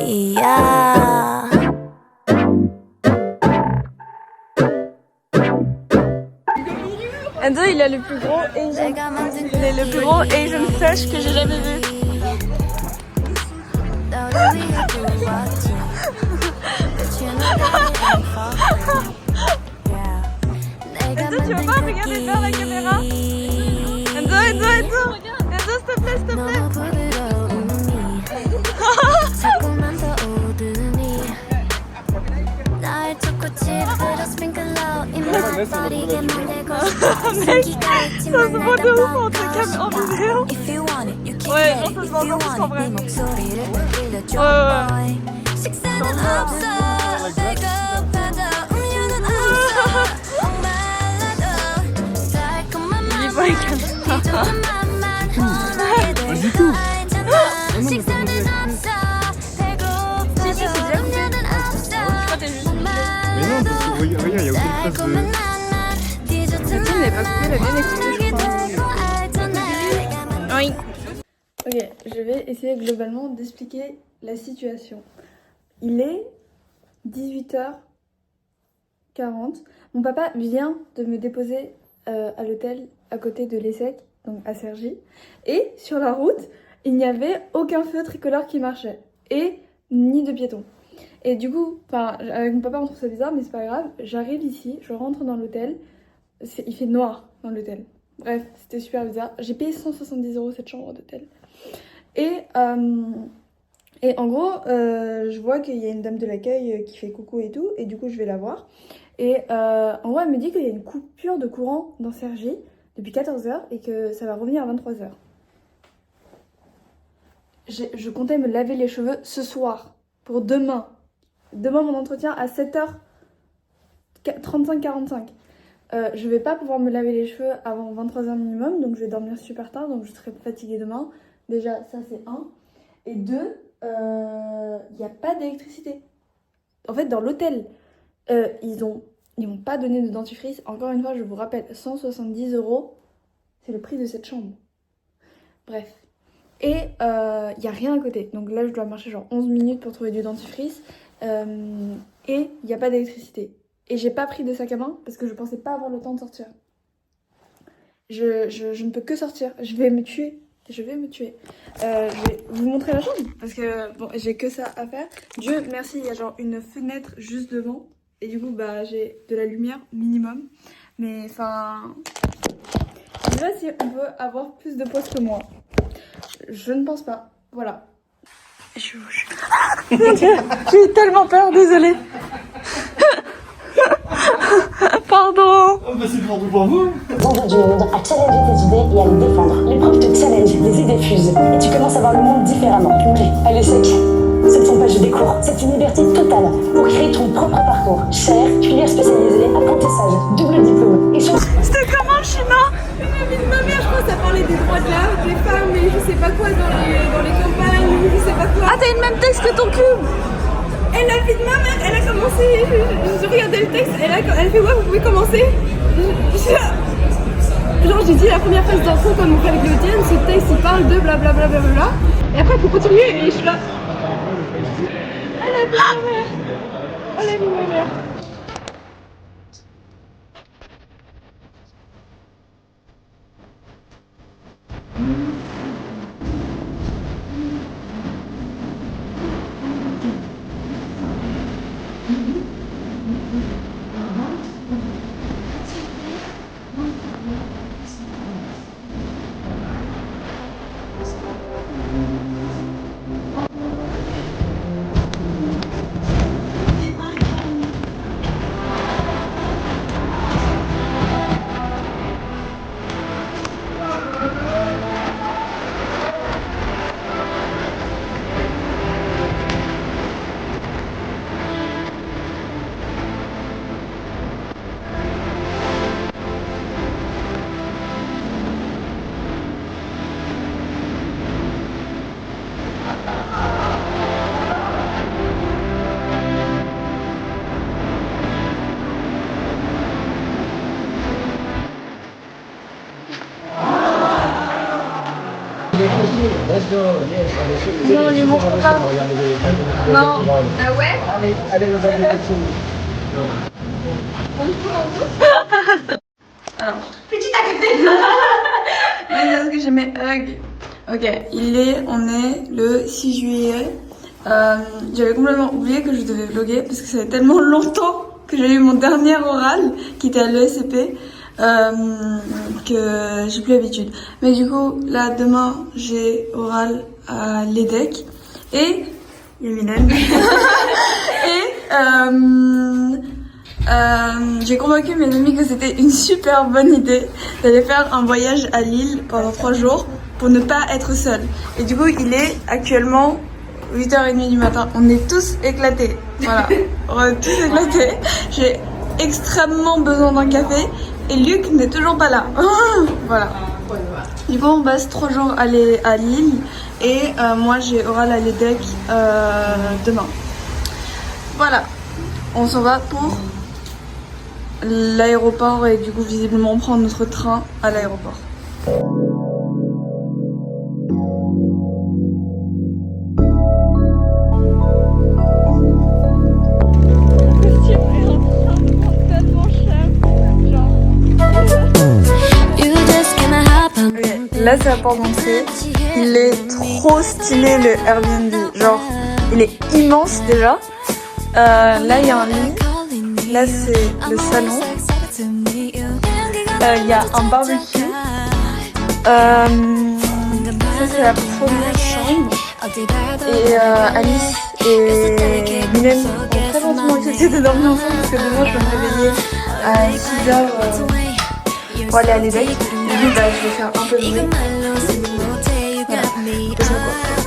Yeah. Enzo, il a le plus gros Asian, il est le plus gros Asian fresh que j'ai jamais vu. Enzo, tu vas pas regarder vers la caméra? Enzo, s'il te plaît, s'il te plaît. Mec, ça se voit de ouf en vidéo. Ouais, on se voit encore plus en vrai. Il est pas les caméras. Pas du tout. Si, c'est déjà coupé. Je crois que t'es juste coupé. Mais non, parce que regarde, il n'y a aucune trace de... La tienne n'est pas coupée, la mienne est coupée, je crois. Oui. Ok, je vais essayer globalement d'expliquer la situation. Il est 18h40. Mon papa vient de me déposer à l'hôtel à côté de l'ESSEC, donc à Cergy. Et sur la route, il n'y avait aucun feu tricolore qui marchait. Et ni de piétons. Et du coup, avec mon papa on trouve ça bizarre, mais c'est pas grave. J'arrive ici, je rentre dans l'hôtel. Il fait noir dans l'hôtel. Bref, c'était super bizarre. J'ai payé 170 € cette chambre d'hôtel. Et en gros, je vois qu'il y a une dame de l'accueil qui fait coucou et tout. Et du coup, je vais la voir. Et en gros, elle me dit qu'il y a une coupure de courant dans Cergy depuis 14h et que ça va revenir à 23h. Je comptais me laver les cheveux ce soir pour demain. Demain, mon entretien à 7h35-45. Je vais pas pouvoir me laver les cheveux avant 23h minimum, donc je vais dormir super tard, donc je serai fatiguée demain. Déjà, ça c'est un. Et deux, il n'y a pas d'électricité. En fait, dans l'hôtel, ils m'ont pas donné de dentifrice. Encore une fois, je vous rappelle, 170 €, c'est le prix de cette chambre. Bref. Et il n'y a rien à côté. Donc là, je dois marcher genre 11 minutes pour trouver du dentifrice. Et il n'y a pas d'électricité. Et j'ai pas pris de sac à main parce que je pensais pas avoir le temps de sortir. Je ne peux que sortir. Je vais me tuer. Je vais vous montrer la chambre parce que bon, j'ai que ça à faire. Dieu merci, il y a genre une fenêtre juste devant. Et du coup, bah, j'ai de la lumière minimum. Mais enfin... Je sais pas si on peut avoir plus de poste que moi. Je ne pense pas. Voilà. Je vous jure. Mon Dieu, j'ai eu tellement peur, désolée. Pardon. Oh bah c'est pour vous. Envie du monde à challenger tes idées et à les défendre. L'épreuve te challenge, les idées fusent et tu commences à voir le monde différemment. Mais à l'ESSEC, ce ne sont pas juste des cours, c'est une liberté totale pour créer ton propre parcours. Chaire, filière spécialisée, apprentissage, double diplôme, échange. C'était comment le Chinois? Une amie de ma mère, je crois, ça parlait des droits de l'homme, des femmes, et je sais pas quoi dans les campagnes, je sais pas quoi. Ah, t'as une même texte que ton cube? Et la vie de ma mère, elle a commencé, je regardais le texte, elle fait ouais, vous pouvez commencer. Genre j'ai dit la première phrase d'un son comme on fait avec le Diane, ce texte il parle de blablabla, et après il faut continuer et je suis là. Elle a vu ma mère. Elle a vu ma mère. Non, on lui montre pas. Non. Ah ouais? Alors. Petit à côté. Parce que j'ai mes hugs. Ok, on est le 6 juillet. J'avais complètement oublié que je devais vlogger parce que ça fait tellement longtemps que j'ai eu mon dernier oral qui était à l'ESCP que j'ai plus l'habitude. Mais du coup, là, demain, j'ai oral à l'EDEC et il y a Mylène. Et j'ai convaincu mes amis que c'était une super bonne idée d'aller faire un voyage à Lille pendant 3 jours pour ne pas être seule. Et du coup, il est actuellement 8h30 du matin. On est tous éclatés. Voilà, on est tous éclatés. J'ai extrêmement besoin d'un café et Luc n'est toujours pas là. Voilà. Du coup, on passe 3 jours à Lille et moi j'ai oral à l'EDEC demain. Voilà, on s'en va pour l'aéroport et du coup visiblement on prend notre train à l'aéroport. Là c'est la porte d'entrée, il est trop stylé le Airbnb, genre il est immense déjà. Là il y a un lit, là c'est le salon, il y a un barbecue, ça c'est la première chambre et Alice et Mylène ont très longtemps accepté de dormir ensemble parce que demain je vais me réveiller à 6h pour aller à l'EDEC. Du coup, je vais faire un peu de bruit. Voilà.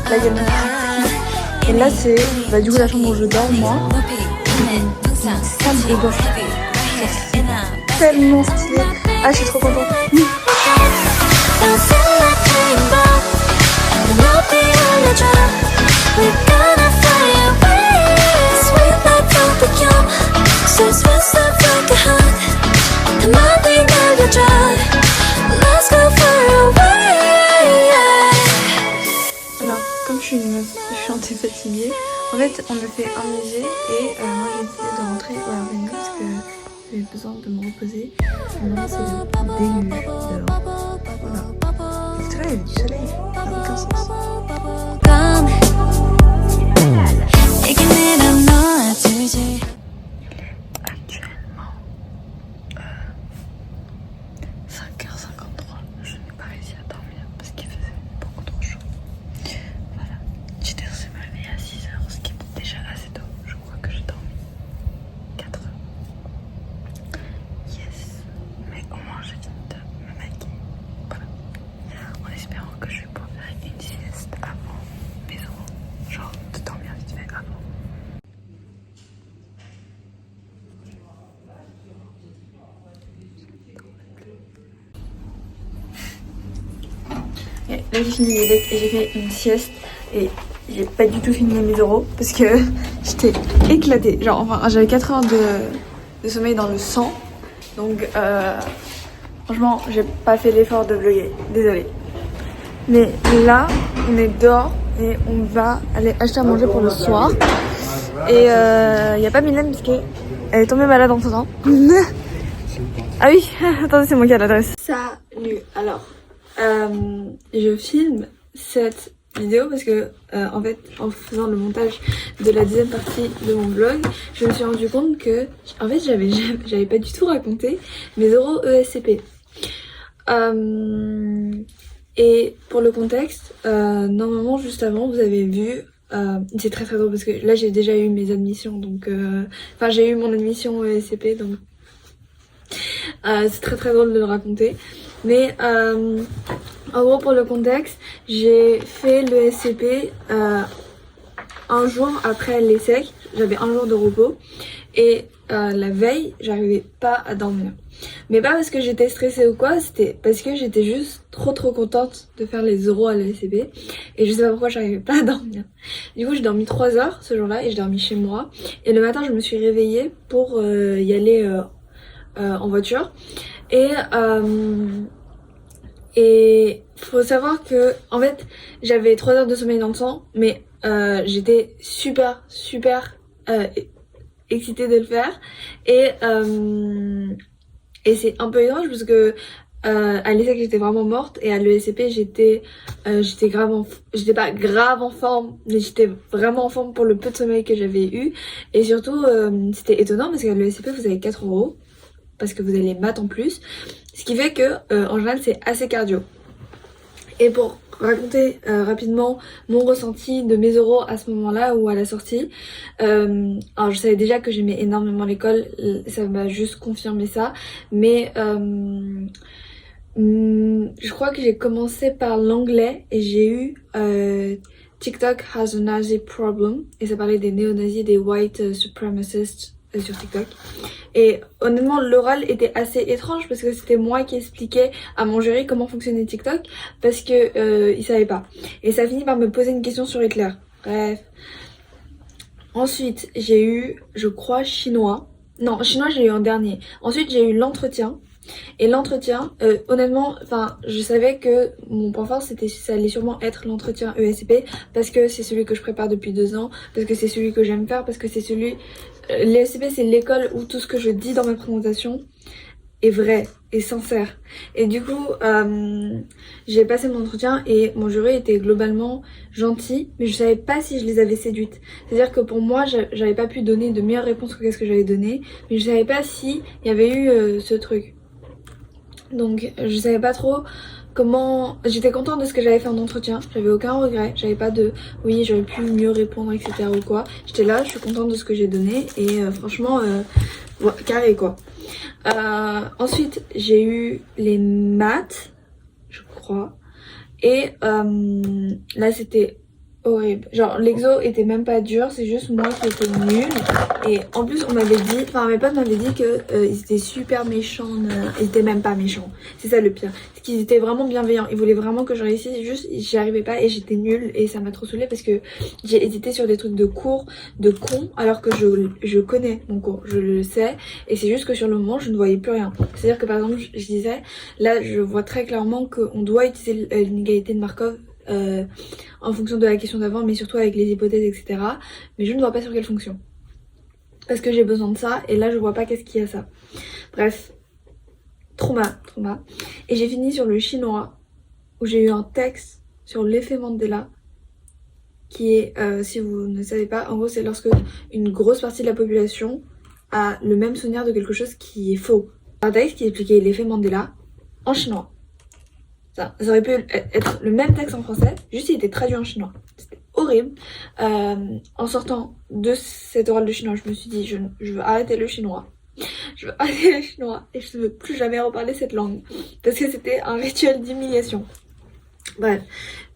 Là, il y a notre lit. Et là, c'est du coup la chambre où je dors, moi. C'est une salle de bain. C'est tellement stylé. Ah, je suis trop contente. Alors, comme je suis une meuf chiante et fatiguée, en fait, on me fait un musée et moi j'ai décidé de rentrer au Airbnb parce que j'avais besoin de me reposer. Maintenant, c'est le déluge dehors. Voilà. Le soleil, il y a du soleil, ça n'a aucun sens. Actuellement, 5h53, je n'ai pas réussi à dormir parce qu'il faisait beaucoup trop chaud. Voilà, j'étais censée me lever à 6h, ce qui est déjà assez tôt. Je crois que j'ai dormi 4 heures. Yes, mais au moins j'ai fini de me maquiller. Voilà, en espérant que je vais pouvoir faire une sieste avant mes oraux. Genre de dormir vite fait avant. Et là j'ai fini les decks et j'ai fait une sieste et j'ai pas du tout fini mes oraux parce que j'étais éclatée. Genre enfin j'avais 4 heures de sommeil dans le sang. Donc franchement j'ai pas fait l'effort de vlogger, désolée. Mais là on est dehors et on va aller acheter à manger pour le soir. Et y a pas Mylène parce qu'elle est tombée malade entre temps. Ah oui, attendez c'est moi qui ai l'adresse. Salut, alors je filme cette vidéo parce que en fait en faisant le montage de la deuxième partie de mon vlog je me suis rendu compte que en fait j'avais pas du tout raconté mes oraux ESCP et pour le contexte normalement juste avant vous avez vu c'est très drôle parce que là j'ai déjà eu mes admissions donc enfin j'ai eu mon admission au ESCP donc c'est très drôle de le raconter. Mais en gros pour le contexte, j'ai fait le SCP un jour après l'ESSEC, j'avais un jour de repos et la veille j'arrivais pas à dormir. Mais pas parce que j'étais stressée ou quoi, c'était parce que j'étais juste trop contente de faire les oraux à l'ESCP et je sais pas pourquoi j'arrivais pas à dormir. Du coup j'ai dormi 3 heures ce jour-là et j'ai dormi chez moi et le matin je me suis réveillée pour y aller en voiture et Et faut savoir que, en fait, j'avais 3 heures de sommeil dans le sang, mais j'étais super excitée de le faire. Et c'est un peu étrange parce que à l'ESSEC j'étais vraiment morte et à l'ESCP j'étais j'étais pas grave en forme, mais j'étais vraiment en forme pour le peu de sommeil que j'avais eu. Et surtout c'était étonnant parce qu'à l'ESCP vous avez 4 euros parce que vous avez les maths en plus, ce qui fait que en général c'est assez cardio. Et pour raconter rapidement mon ressenti de mes euros à ce moment-là ou à la sortie, alors je savais déjà que j'aimais énormément l'école, ça m'a juste confirmé ça, mais je crois que j'ai commencé par l'anglais et j'ai eu TikTok has a Nazi problem et ça parlait des néo-nazis, des white supremacists sur TikTok. Et honnêtement l'oral était assez étrange parce que c'était moi qui expliquais à mon jury comment fonctionnait TikTok parce que il savait pas. Et ça finit par me poser une question sur Hitler. Bref. Ensuite j'ai eu, je crois, chinois. Non, chinois j'ai eu en dernier. Ensuite j'ai eu l'entretien. Et l'entretien, honnêtement, enfin, je savais que mon point fort, ça allait sûrement être l'entretien ESCP parce que c'est celui que je prépare depuis 2 ans, parce que c'est celui que j'aime faire, parce que c'est celui... L'ESCP, c'est l'école où tout ce que je dis dans mes présentations est vrai, est sincère. Et du coup, j'ai passé mon entretien et mon jury était globalement gentil, mais je savais pas si je les avais séduites. C'est-à-dire que pour moi, j'avais pas pu donner de meilleures réponses que ce que j'avais donné, mais je savais pas si il y avait eu ce truc. Donc je savais pas trop comment... J'étais contente de ce que j'avais fait en entretien, j'avais aucun regret, j'avais pas de oui j'aurais pu mieux répondre etc ou quoi. J'étais là, je suis contente de ce que j'ai donné et franchement ouais, carré quoi. Ensuite j'ai eu les maths, je crois, et là c'était horrible. Genre l'exo était même pas dur, c'est juste moi qui étais nulle. Et en plus on m'avait dit, enfin mes potes m'avaient dit que ils étaient super méchants, ils étaient même pas méchants. C'est ça le pire. C'est qu'ils étaient vraiment bienveillants. Ils voulaient vraiment que je réussisse, juste j'y arrivais pas et j'étais nulle et ça m'a trop saoulée parce que j'ai hésité sur des trucs de cours de con alors que je connais mon cours, je le sais et c'est juste que sur le moment je ne voyais plus rien. C'est-à-dire que par exemple je disais, là je vois très clairement qu'on doit utiliser l'inégalité de Markov en fonction de la question d'avant mais surtout avec les hypothèses etc, mais je ne vois pas sur quelle fonction parce que j'ai besoin de ça et là je vois pas qu'est-ce qu'il y a ça. Bref, trauma. Et j'ai fini sur le chinois où j'ai eu un texte sur l'effet Mandela qui est, si vous ne savez pas, en gros c'est lorsque une grosse partie de la population a le même souvenir de quelque chose qui est faux. Un texte qui expliquait l'effet Mandela en chinois. Ça aurait pu être le même texte en français, juste il était traduit en chinois. C'était horrible. En sortant de cette orale de chinois, je me suis dit je veux arrêter le chinois. Je veux arrêter le chinois et je ne veux plus jamais reparler cette langue. Parce que c'était un rituel d'humiliation. Bref,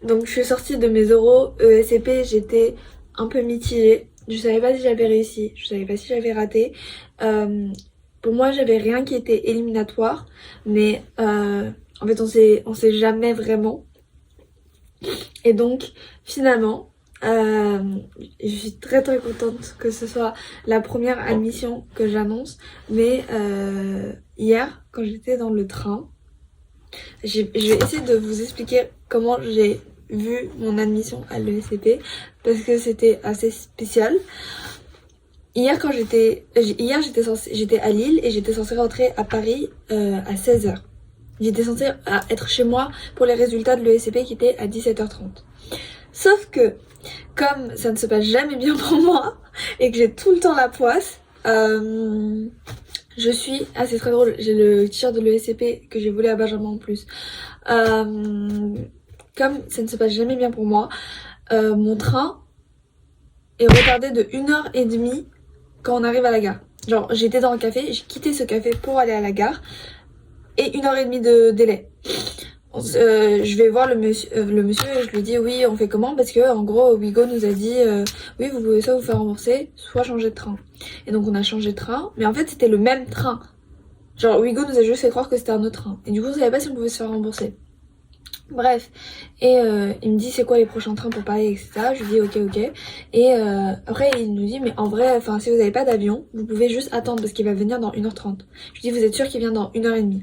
donc je suis sortie de mes euros ESCP, j'étais un peu mitigée. Je savais pas si j'avais réussi, je savais pas si j'avais raté. Pour moi, j'avais rien qui était éliminatoire, mais en fait, on sait jamais vraiment. Et donc, finalement, je suis très contente que ce soit la première admission que j'annonce. Mais hier, quand j'étais dans le train, je vais essayer de vous expliquer comment j'ai vu mon admission à l'ESCP parce que c'était assez spécial. Hier j'étais à Lille et j'étais censée rentrer à Paris à 16h. J'étais censée être chez moi pour les résultats de l'ESCP qui étaient à 17h30. Sauf que, comme ça ne se passe jamais bien pour moi et que j'ai tout le temps la poisse, je suis... Ah, c'est très drôle, j'ai le t-shirt de l'ESCP que j'ai volé à Benjamin en plus. Comme ça ne se passe jamais bien pour moi, mon train est retardé de 1h30 quand on arrive à la gare. Genre, j'étais dans un café, j'ai quitté ce café pour aller à la gare. Et 1h30 de délai. Je vais voir le monsieur et je lui dis oui on fait comment parce que en gros Ouigo nous a dit oui vous pouvez soit vous faire rembourser soit changer de train. Et donc on a changé de train mais en fait c'était le même train. Genre Ouigo nous a juste fait croire que c'était un autre train. Et du coup on savait pas si on pouvait se faire rembourser. Bref, et il me dit c'est quoi les prochains trains pour Paris etc. Je lui dis ok. Et après il nous dit mais en vrai enfin si vous n'avez pas d'avion vous pouvez juste attendre parce qu'il va venir dans 1h30. Je lui dis vous êtes sûr qu'il vient dans 1h30?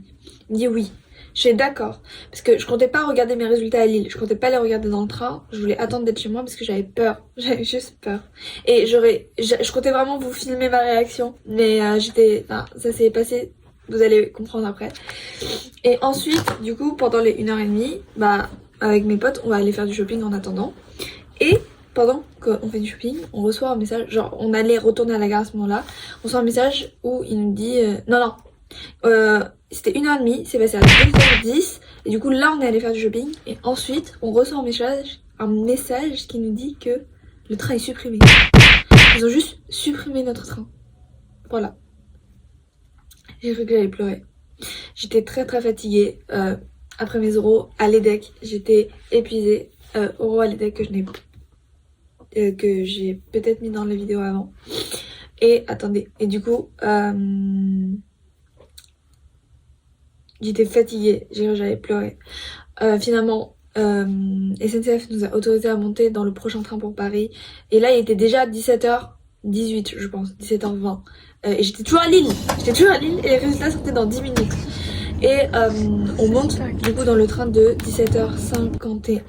Il me dit oui. Je suis d'accord. Parce que je comptais pas regarder mes résultats à Lille. Je comptais pas les regarder dans le train. Je voulais attendre d'être chez moi parce que j'avais peur. J'avais juste peur. Et je comptais vraiment vous filmer ma réaction. Mais enfin, ça s'est passé. Vous allez comprendre après. Et ensuite, du coup, pendant les 1h30, bah, avec mes potes, on va aller faire du shopping en attendant. Et pendant qu'on fait du shopping, on reçoit un message. Genre, on allait retourner à la gare à ce moment-là. On reçoit un message où il nous dit... non. C'était 1h30, c'est passé à 2h10 et du coup là on est allé faire du shopping et ensuite on reçoit un message qui nous dit que le train est supprimé. Ils ont juste supprimé notre train. Voilà. J'ai cru que j'allais pleurer. J'étais très fatiguée après mes oraux à l'EDEC. J'étais épuisée. Oraux à l'EDEC que j'ai peut-être mis dans la vidéo avant. Et attendez. Et du coup j'étais fatiguée, j'allais pleurer. Finalement, SNCF nous a autorisé à monter dans le prochain train pour Paris. Et là, il était déjà 17h18, je pense, 17h20. Et j'étais toujours à Lille et les résultats sortaient dans 10 minutes. Et on monte du coup dans le train de 17h51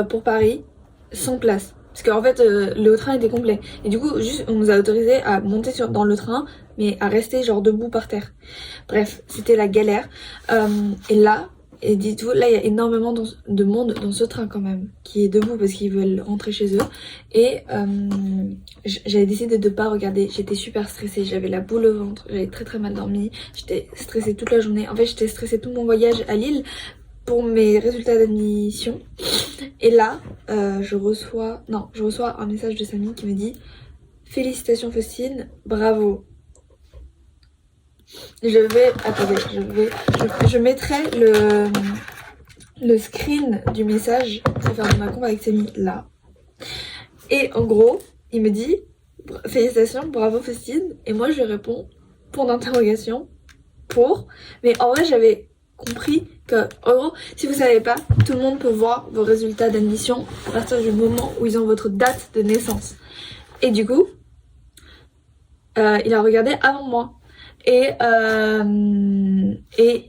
pour Paris, sans place. Parce qu'en fait, le train était complet. Et du coup, juste, on nous a autorisé à monter dans le train, mais à rester genre debout par terre. Bref, c'était la galère. Et là, et dites-vous, là, il y a énormément de monde dans ce train quand même, qui est debout parce qu'ils veulent rentrer chez eux. Et j'avais décidé de pas regarder. J'étais super stressée, j'avais la boule au ventre, j'avais très mal dormi. J'étais stressée toute la journée. En fait, j'étais stressée tout mon voyage à Lille pour mes résultats d'admission. Et là, je reçois un message de Samy qui me dit « Félicitations Faustine, bravo ». Je mettrai le screen du message pour faire ma conf avec Samy là. Et en gros, il me dit « Félicitations, bravo Faustine ». Et moi, je lui réponds « Point d'interrogation, pour ». Mais en vrai, j'avais compris que, en gros, si vous savez pas, tout le monde peut voir vos résultats d'admission à partir du moment où ils ont votre date de naissance. Et du coup, il a regardé avant moi. Et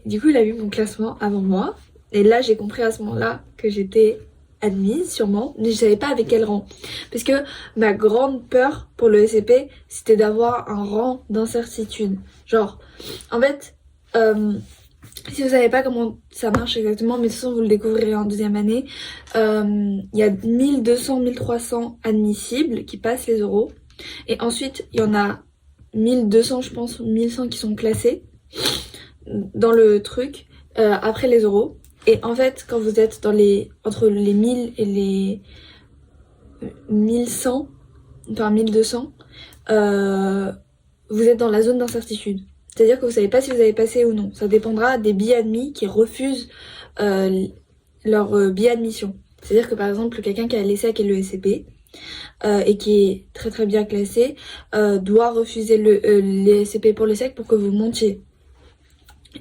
du coup, il a vu mon classement avant moi. Et là, j'ai compris à ce moment-là que j'étais admise, sûrement. Mais je savais pas avec quel rang. Parce que ma grande peur pour le SCP, c'était d'avoir un rang d'incertitude. Genre, en fait... si vous savez pas comment ça marche exactement, mais de toute façon vous le découvrirez en deuxième année, il y a 1200-1300 admissibles qui passent les oraux. Et ensuite, il y en a 1200, je pense, 1100 qui sont classés dans le truc après les oraux. Et en fait, quand vous êtes entre les 1000 et les 1100, enfin 1200, vous êtes dans la zone d'incertitude. C'est-à-dire que vous savez pas si vous avez passé ou non. Ça dépendra des billets admis qui refusent leur billet admission. C'est-à-dire que par exemple, quelqu'un qui a l'ESSEC et le SCP et qui est très bien classé doit refuser les SCP pour l'ESSEC pour que vous montiez.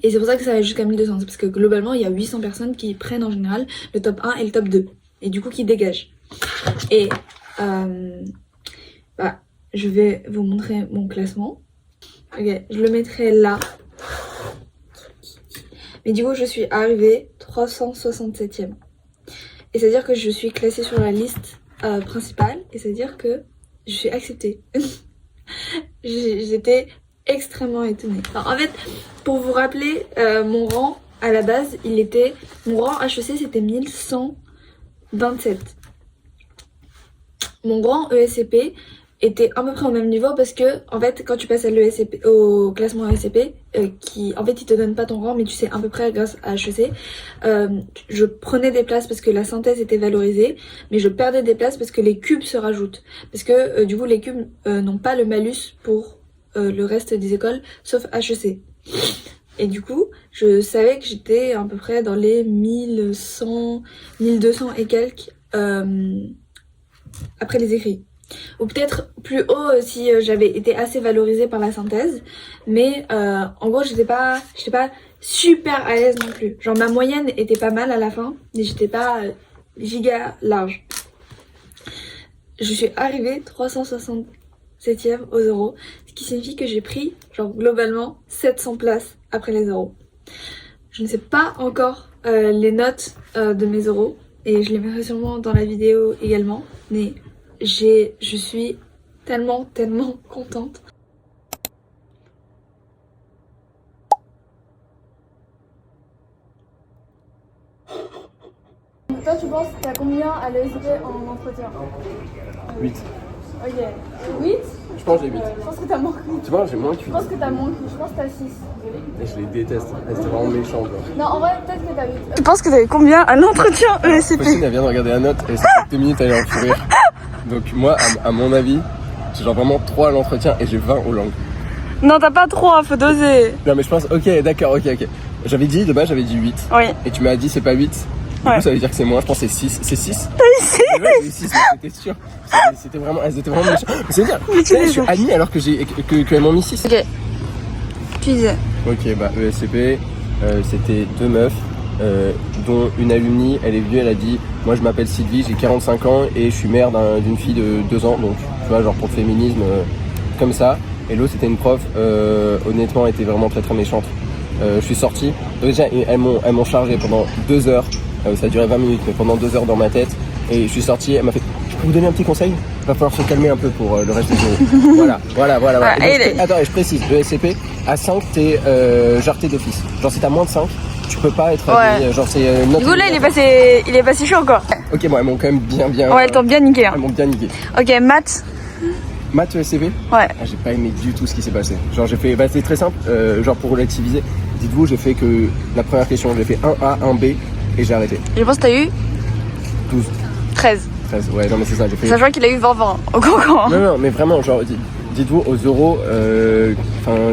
Et c'est pour ça que ça va jusqu'à 1200. Parce que globalement, il y a 800 personnes qui prennent en général le top 1 et le top 2. Et du coup, qui dégagent. Et je vais vous montrer mon classement. Ok, je le mettrai là. Mais du coup, je suis arrivée 367e. Et c'est-à-dire que je suis classée sur la liste principale. Et c'est-à-dire que je suis acceptée. J'étais extrêmement étonnée. Alors, en fait, pour vous rappeler, mon rang à la base, mon rang HEC, c'était 1127. Mon rang ESCP était à peu près au même niveau parce que en fait quand tu passes à l'ESCP, au classement ESCP qui en fait il te donne pas ton rang mais tu sais à peu près grâce à HEC, je prenais des places parce que la synthèse était valorisée mais je perdais des places parce que les cubes se rajoutent parce que du coup les cubes n'ont pas le malus pour le reste des écoles sauf HEC. Et du coup je savais que j'étais à peu près dans les 1100 1200 et quelques après les écrits. Ou peut-être plus haut si j'avais été assez valorisée par la synthèse. Mais en gros j'étais pas super à l'aise non plus. Genre ma moyenne était pas mal à la fin. Mais j'étais pas giga large. Je suis arrivée 367e aux euros. Ce qui signifie que j'ai pris genre globalement 700 places après les euros. Je ne sais pas encore les notes de mes oraux et je les mettrai sûrement dans la vidéo également. Mais je suis tellement contente. Toi, tu penses que t'as combien à l'ESP en entretien? 8. Ok. 8? Je pense que j'ai 8. Je pense que t'as moins que 8. Tu vois, j'ai moins que 8. Je pense que t'as moins que 8. Je pense que t'as 6. Et je les déteste. C'était vraiment méchant, quoi. Non, en vrai, peut-être que t'as 8. Tu penses que t'avais combien à l'entretien ESCP? Faustine, elle vient de regarder la note et ça fait 2 minutes, elle est en fou rire. Donc, moi, à mon avis, j'ai genre vraiment 3 à l'entretien et j'ai 20 aux langues. Non, t'as pas 3, faut doser. Non, mais je pense, ok, d'accord, ok. J'avais dit, de base, j'avais dit 8. Oui. Et tu m'as dit, c'est pas 8. Du Ouais. coup, ça veut dire que c'est moins, je pense que c'est 6. C'est 6? T'as eu 6? Ouais, j'ai eu 6, c'était sûr. C'était vraiment, elles étaient vraiment méchantes. Mais c'est bien. Mais tu Je les suis as. admis alors qu'elles m'ont mis 6. Ok. Tu disais. Ok, bah ESCP, c'était 2 meufs, dont une alumni, elle est venue, elle a dit moi je m'appelle Sylvie, j'ai 45 ans et je suis mère d'une fille de 2 ans, donc tu vois, genre pour le féminisme, comme ça. Et l'autre c'était une prof, honnêtement, elle était vraiment très méchante. Je suis sorti, déjà elles m'ont chargé pendant 2 heures, ça a duré 20 minutes, mais pendant 2 heures dans ma tête. Et je suis sorti, elle m'a fait je peux vous donner un petit conseil? Va falloir se calmer un peu pour le reste des jours. Voilà. Ouais, Attends, je précise, le SCP, à 5, t'es jarreté d'office. Genre si t'as moins de 5, tu peux pas être admis, Ouais. genre c'est notre. Du coup, là, il est passé chaud, quoi. Ok, bon, elles m'ont quand même bien. Ouais, elles t'ont bien niqué. Hein. Elles m'ont bien niqué. Ok, maths. Maths ESCP? Ouais. Ah, j'ai pas aimé du tout ce qui s'est passé. Genre j'ai fait, c'est très simple, genre pour relativiser, dites-vous, j'ai fait que la première question, j'ai fait 1A, 1B et j'ai arrêté. Je pense que t'as eu 12, 13. 13, ouais, non mais c'est ça, j'ai fait. Sachant qu'il a eu 20-20 au concours. Non, mais vraiment, genre, dites-vous, aux euros,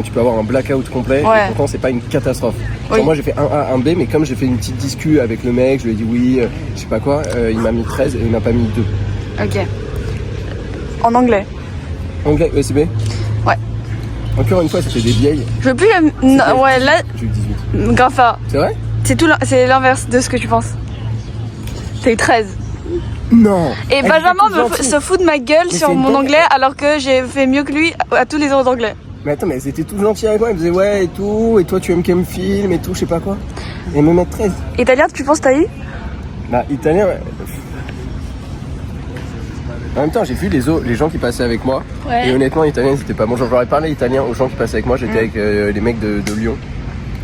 tu peux avoir un blackout complet, Ouais. et pourtant c'est pas une catastrophe. Genre, Oui. moi j'ai fait 1A, 1B, mais comme j'ai fait une petite discu avec le mec, je lui ai dit oui, je sais pas quoi, il m'a mis 13 et il m'a pas mis 2. Ok. En anglais. Anglais, ESCP? Ouais. Encore une fois, c'était des vieilles, Je veux plus la... Non, ouais, là, j'ai eu 18. Graffa. C'est vrai? C'est l'inverse de ce que tu penses. T'as eu 13. Non! Et Elle Benjamin était toute gentille. se fout de ma gueule Mais sur c'est une mon bonne- anglais alors que j'ai fait mieux que lui à tous les euros d'anglais. Mais attends, mais elles étaient toutes gentilles avec moi, elles me faisaient ouais et tout, et toi tu aimes qu'elle me filme et tout, je sais pas quoi. Et elles me mettent 13. Italien, tu penses que t'as eu? Bah, italien, ouais. En même temps, j'ai vu les gens qui passaient avec moi. Ouais. Et honnêtement, italien, c'était pas bon. Genre, j'aurais parlé italien aux gens qui passaient avec moi. J'étais avec les mecs de Lyon.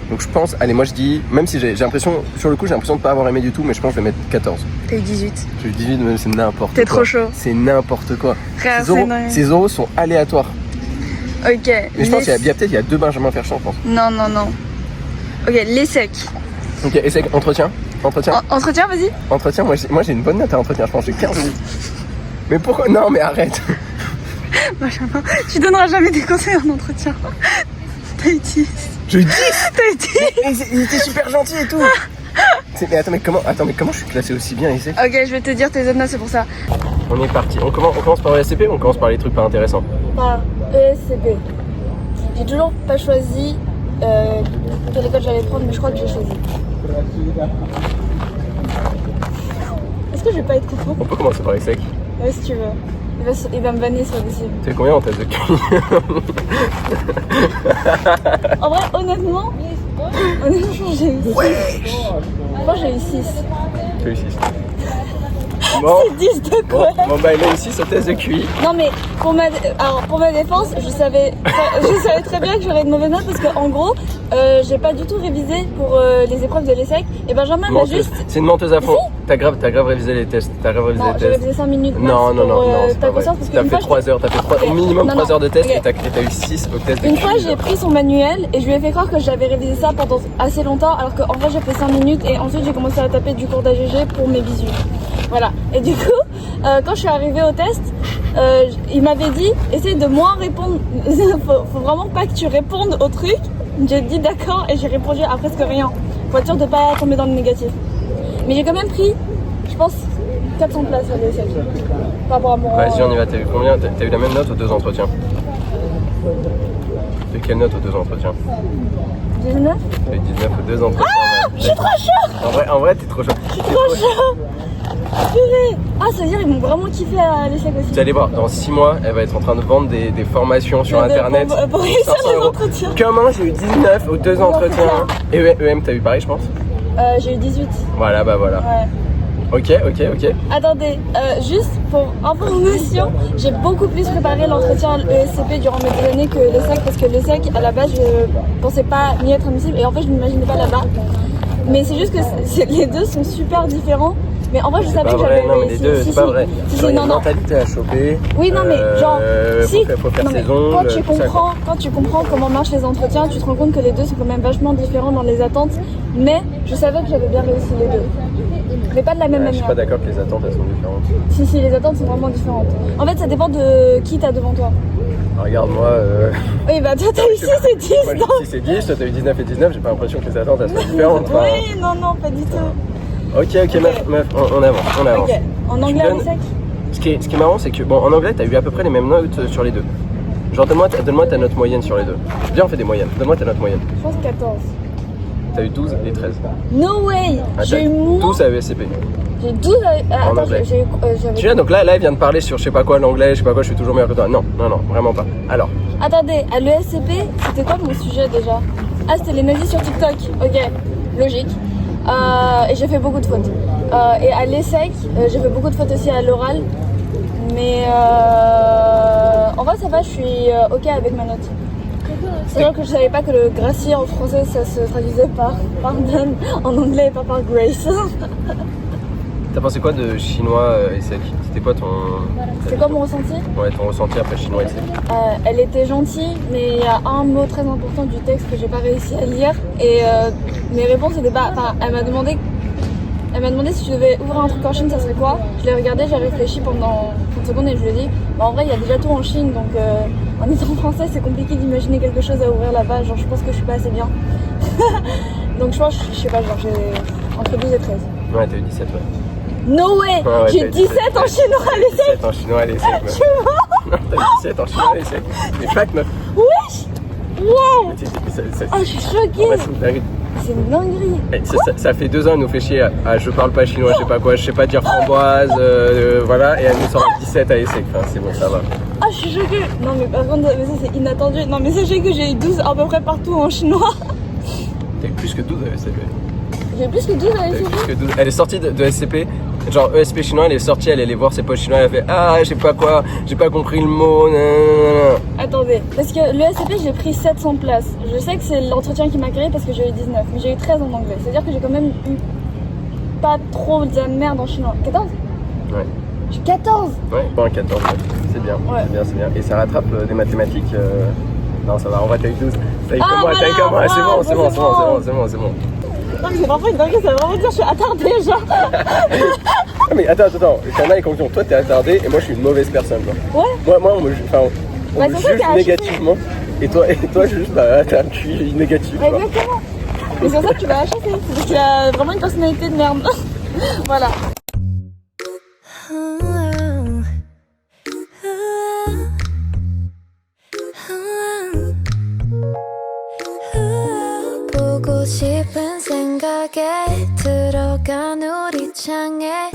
Donc, je pense, allez, moi je dis, même si j'ai l'impression, sur le coup, j'ai l'impression de pas avoir aimé du tout, mais je pense que je vais mettre 14. T'as eu 18. J'ai eu 18, mais c'est n'importe quoi. T'es trop chaud. C'est n'importe quoi. Frère, Ces euros sont aléatoires. Ok. Mais je pense qu'il y a peut-être 2 Benjamin Ferchamp, je pense. Non. Ok, les secs. Ok, et c'est entretien. Entretien, vas-y. Entretien, moi j'ai une bonne note à entretien, je pense que j'ai 15. Mais pourquoi? Non, mais arrête. Benjamin, tu donneras jamais des conseils en entretien. T'as eu 10. J'ai eu 10. T'as eu 10. Mais il était super gentil et tout. Mais attends, mais comment je suis classé aussi bien ici? Ok, je vais te dire tes autres notes, c'est pour ça. On est parti. On commence par le SCP ou on commence par les trucs pas intéressants? Par ESCP. J'ai toujours pas choisi quelle école j'allais prendre, mais je crois que j'ai choisi. Est-ce que je vais pas être content? On peut commencer par les secs. Ouais, si tu veux. Il va me banner sur possible. Tu sais combien en test de QI? En vrai, honnêtement, j'ai eu 6. Je pense que j'ai eu 6. J'ai eu 6. Bon, 10 de quoi? bon bah il a eu 6 au test de QI. Non mais pour ma défense, je savais très bien que j'aurais une mauvaise note parce qu'en gros, j'ai pas du tout révisé pour les épreuves de l'ESSEC et Benjamin m'a Menteuse. juste... C'est une menteuse à fond. T'as grave révisé les tests. Non, j'ai révisé 5 minutes max Non, c'est ta pas vrai. conscience parce T'as qu'une fait fois, 3 heures, t'as fait au minimum Non, 3 heures de test ok. et t'as eu 6 au test de une QI. fois j'ai pris son manuel et je lui ai fait croire que j'avais révisé ça pendant assez longtemps alors qu'en vrai j'ai fait 5 minutes et ensuite j'ai commencé à taper du cours d'AGG pour mes visus. Voilà. Et du coup, quand je suis arrivée au test, il m'avait dit essaye de moins répondre, faut vraiment pas que tu répondes au truc. J'ai dit d'accord et j'ai répondu à presque rien pour être sûre de pas tomber dans le négatif. Mais j'ai quand même pris, je pense, 400 places à l'ESSEC par rapport à mon... Vas-y, on y va. T'as eu combien? T'as eu la même note aux 2 entretiens? T'as eu quelle note aux 2 entretiens? 19. T'as eu 19 aux 2 entretiens. Je suis trop chaud. En vrai, t'es trop chaud. Trop chaud. Purée. Ah, ça veut dire ils m'ont vraiment kiffé à l'ESSEC aussi. Vous allez voir, dans 6 mois, elle va être en train de vendre des formations sur internet. Pour réussir 500 les euros. entretiens. Comment j'ai eu 19 aux 2 entretiens. Et EM, t'as eu pareil, je pense? J'ai eu 18. Voilà, bah voilà. Ouais. Ok. Attendez, juste pour information, j'ai beaucoup plus préparé l'entretien ESCP durant mes 2 années que l'ESSEC parce que l'ESSEC, à la base, je pensais pas ni être admissible et en fait, je ne m'imaginais pas là-bas. Mais c'est juste que les deux sont super différents. Mais en vrai, je savais que j'avais. Non, mais les deux, c'est pas vrai. Si, Genre, il y a non, une non. mentalité à choper. Oui, non, mais genre, si. Faut faire Non, mais ses ongles. quand tu comprends comment marchent les entretiens, tu te rends compte que les deux sont quand même vachement différents dans les attentes. Mais je savais que j'avais bien réussi les deux. Mais pas de la même Je suis manière. pas d'accord que les attentes elles sont différentes. Si, les attentes sont vraiment différentes. En fait, ça dépend de qui t'as devant toi. Regarde-moi. Oui, bah toi t'as eu 6 et 10, Moi non? j'ai 6 et 10, toi t'as eu 19 et 19, j'ai pas l'impression que les attentes elles soient différentes. Enfin, Oui, non, pas du tout. Ok, meuf, on avance. Ok, en anglais à donnes- l'ESSEC? Ce qui est marrant, c'est que bon, en anglais, t'as eu à peu près les mêmes notes sur les deux. Genre, donne-moi ta note moyenne sur les deux. Viens, on fait des moyennes. Donne-moi ta note moyenne. Je pense 14. T'as eu 12 et 13. No way! Ah, J'ai t'as eu moins. 12 à ESCP. J'ai 12 à... En Attends, anglais. j'avais... Tu vois, donc là, elle vient de parler sur je sais pas quoi l'anglais, je sais pas quoi, je suis toujours meilleur que toi. Non, vraiment pas. Alors, Attendez, à l'ESCP, c'était quoi mon sujet déjà? Ah, c'était les nazis sur TikTok. Ok, logique. Et j'ai fait beaucoup de fautes. Et à l'ESSEC, j'ai fait beaucoup de fautes aussi à l'oral. Mais en vrai, ça va, je suis ok avec ma note. C'est vrai que je savais pas que le gracier en français ça se traduisait par pardon en anglais et pas par grace. t'as pensé quoi de chinois ESSEC? C'était quoi ton. C'est quoi mon ressenti? Ouais, ton ressenti après chinois ESSEC? Elle était gentille, mais il y a un mot très important du texte que j'ai pas réussi à lire. Et mes réponses étaient pas. Enfin, elle m'a demandé si je devais ouvrir un truc en Chine, ça serait quoi? Je l'ai regardé, j'ai réfléchi pendant 30 secondes et je lui ai dit, bah en vrai, il y a déjà tout en Chine, donc en étant français, c'est compliqué d'imaginer quelque chose à ouvrir là-bas. Genre, je pense que je suis pas assez bien. Donc, je pense, je sais pas, genre, j'ai entre 12 et 13. Ouais, t'as eu 17, ouais. No way! Ouais, J'ai t'as eu 17 en chinois à l'ESSEC! 17 en chinois à l'ESSEC, meuf. Tu vois? Non, t'as eu 17 en chinois à l'ESSEC. Mais fac, meuf. Wesh! Wow! Ça- Oh, je suis choquée! en fait, c'est une dinguerie. C'est une dinguerie! Ça fait 2 ans, elle nous fait chier à je parle pas chinois, je sais pas quoi, je sais pas dire framboise, voilà, et elle nous sort à 17 à l'ESSEC. Enfin, c'est bon, ça va. Ah, je suis choquée! Non, mais par contre, mais ça c'est inattendu. Non, mais sachez que j'ai eu 12 à peu près partout en chinois. T'as eu plus que 12 à ESCP. J'ai plus que 12 à T'as eu l'ESSEC. plus que 12. Elle est sortie de SCP, genre ESP chinois, elle est sortie, elle allait voir ses potes chinois, elle a fait ah, je sais pas quoi, j'ai pas compris le mot, nanana. Attendez, parce que le SCP j'ai pris 700 places. Je sais que c'est l'entretien qui m'a créé parce que j'ai eu 19, mais j'ai eu 13 en anglais. C'est-à-dire que j'ai quand même eu pas trop de la merde en chinois. 14? Ouais. J'ai 14! Ouais, bon, 14, ouais. C'est bien, Ouais. c'est bien. Et ça rattrape des mathématiques. Non, ça va, en vrai, t'as eu 12. T'as eu Ah, comme moi, voilà, t'as eu comme moi. bravo, C'est bon. Non, mais c'est parfois une dinguerie, ça veut vraiment dire que je suis attardée, genre. Ah, mais attends, il y en a les conclusions. Toi, t'es attardé et moi, je suis une mauvaise personne. Genre. Ouais. Moi, on me juge, Bah, me c'est ça juge qui a négativement. Et toi, juste, bah, t'as un QI négatif. Ouais, quoi. exactement. Mais c'est pour ça que tu vas la chasser. C'est parce qu'il a vraiment une personnalité de merde. Voilà. 보고 싶은 생각에 들어간 우리 창에